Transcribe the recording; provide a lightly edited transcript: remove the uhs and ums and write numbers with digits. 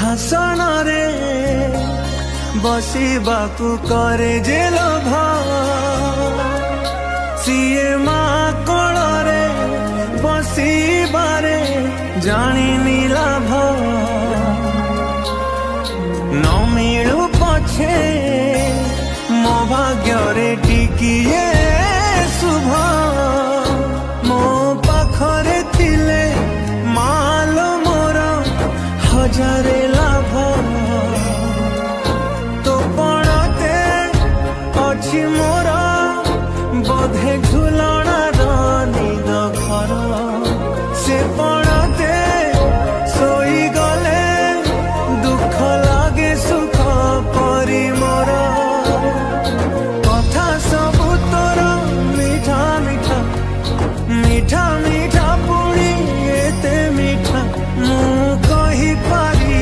आसन रे बसिबाकू करे जे लोभ सीए माँ कोଳରେ बसिबारे जानिनी लाभ न मिलू पछे मो भाग्य टिकिए शुभ मो पाखरे थिले मालो मोर हजारे लाभ तो पड़ते अच्छी मो